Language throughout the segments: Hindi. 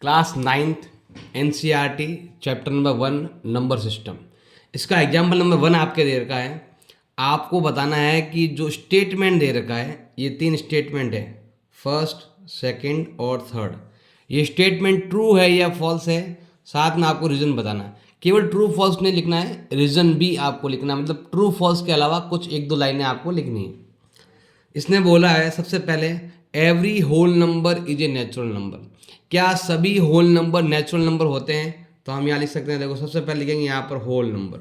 Class 9th NCERT chapter number 1 number system. इसका एग्जाम्पल नंबर 1 आपके दे रखा है। आपको बताना है कि जो स्टेटमेंट दे रखा है, ये 3 स्टेटमेंट है, फर्स्ट, सेकंड और थर्ड। ये स्टेटमेंट ट्रू है या फॉल्स है, साथ में आपको रीज़न बताना है। केवल ट्रू फॉल्स नहीं लिखना है, रीज़न भी आपको लिखना है। मतलब ट्रू फॉल्स के अलावा कुछ 1-2 लाइनें आपको लिखनी है। इसने बोला है सबसे पहले, every whole number is a natural number. क्या सभी होल नंबर नेचुरल नंबर होते हैं? तो हम यहाँ लिख सकते हैं, देखो सबसे पहले लिखेंगे यहाँ पर होल नंबर।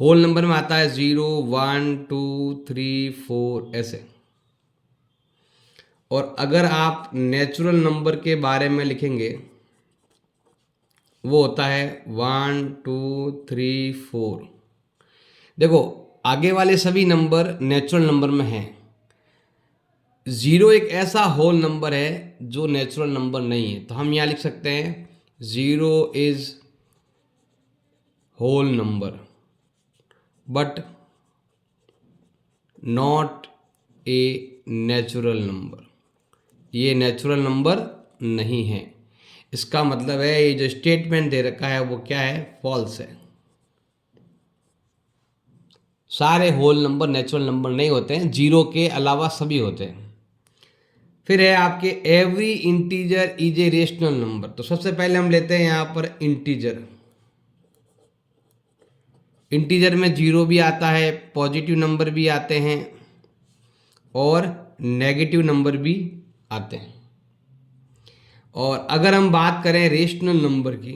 होल नंबर में आता है 0, 1, 2, 3, 4 ऐसे। और अगर आप नेचुरल नंबर के बारे में लिखेंगे, वो होता है 1, 2, 3, 4। देखो आगे वाले सभी नंबर नेचुरल नंबर में हैं। 0 एक ऐसा होल नंबर है जो नेचुरल नंबर नहीं है, तो हम यहाँ लिख सकते हैं 0 is whole number but not a natural number. ये नेचुरल नंबर नहीं है। इसका मतलब है ये जो स्टेटमेंट दे रखा है वो क्या है, फॉल्स है। सारे होल नंबर नेचुरल नंबर नहीं होते हैं, 0 के अलावा सभी होते हैं। फिर है आपके every integer is a rational number. तो सबसे पहले हम लेते हैं यहाँ पर इंटीजर। इंटीजर में 0 भी आता है, पॉजिटिव नंबर भी आते हैं और नेगेटिव नंबर भी आते हैं। और अगर हम बात करें रेशनल नंबर की,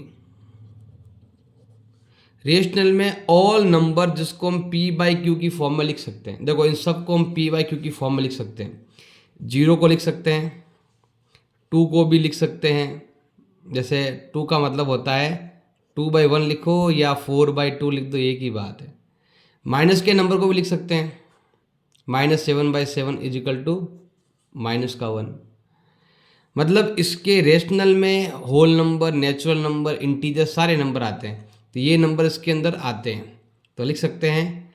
रेशनल में ऑल नंबर जिसको हम p/q की फॉर्म में लिख सकते हैं। देखो इन सबको हम p/q की फॉर्म में लिख सकते हैं। 0 को लिख सकते हैं, 2 को भी लिख सकते हैं। जैसे 2 का मतलब होता है 2/1 लिखो या 4/2 लिख दो, एक ही बात है। माइनस के नंबर को भी लिख सकते हैं, -7/7 इजिकल टू -1। मतलब इसके रेशनल में whole number, natural number, integer सारे नंबर आते हैं, तो ये नंबर इसके अंदर आते हैं। तो लिख सकते हैं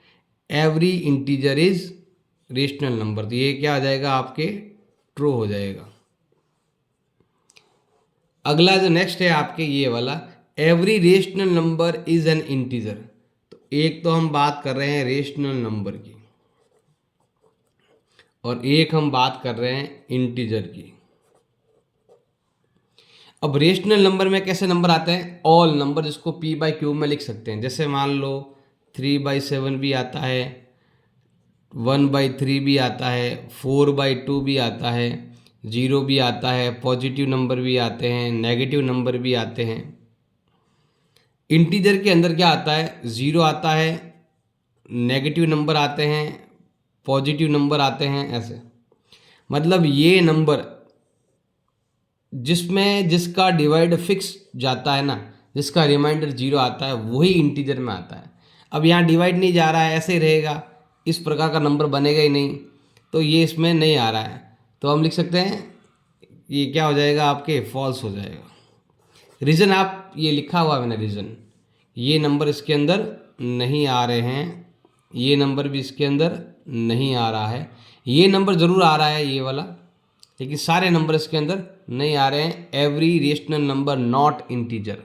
every integer is rational number. तो ये क्या आ जाएगा, आपके ट्रू हो जाएगा। अगला जो नेक्स्ट है आपके ये वाला, every rational number is an integer. तो एक तो हम बात कर रहे हैं रेशनल नंबर की और एक हम बात कर रहे हैं इंटीजर की। अब रेशनल नंबर में कैसे नंबर आते हैं, ऑल नंबर जिसको p/q में लिख सकते हैं। जैसे मान लो 3/7 भी आता है, 1/3 भी आता है, 4/2 भी आता है, 0 भी आता है, पॉजिटिव नंबर भी आते हैं, नेगेटिव नंबर भी आते हैं। इंटीजर के अंदर क्या आता है, 0 आता है, नेगेटिव नंबर आते हैं, पॉजिटिव नंबर आते हैं, ऐसे। मतलब ये नंबर जिसमें जिसका डिवाइड फिक्स जाता है ना, जिसका रिमाइंडर 0 आता है, वही इंटीजर में आता है। अब यहाँ डिवाइड नहीं जा रहा है, ऐसे ही रहेगा, इस प्रकार का नंबर बनेगा ही नहीं, तो ये इसमें नहीं आ रहा है। तो हम लिख सकते हैं ये क्या हो जाएगा, आपके फॉल्स हो जाएगा। रीज़न आप ये लिखा हुआ है मैंने, रीज़न ये नंबर इसके अंदर नहीं आ रहे हैं, ये नंबर भी इसके अंदर नहीं आ रहा है, ये नंबर ज़रूर आ रहा है ये वाला, लेकिन सारे नंबर इसके अंदर नहीं आ रहे हैं। Every rational number not integer.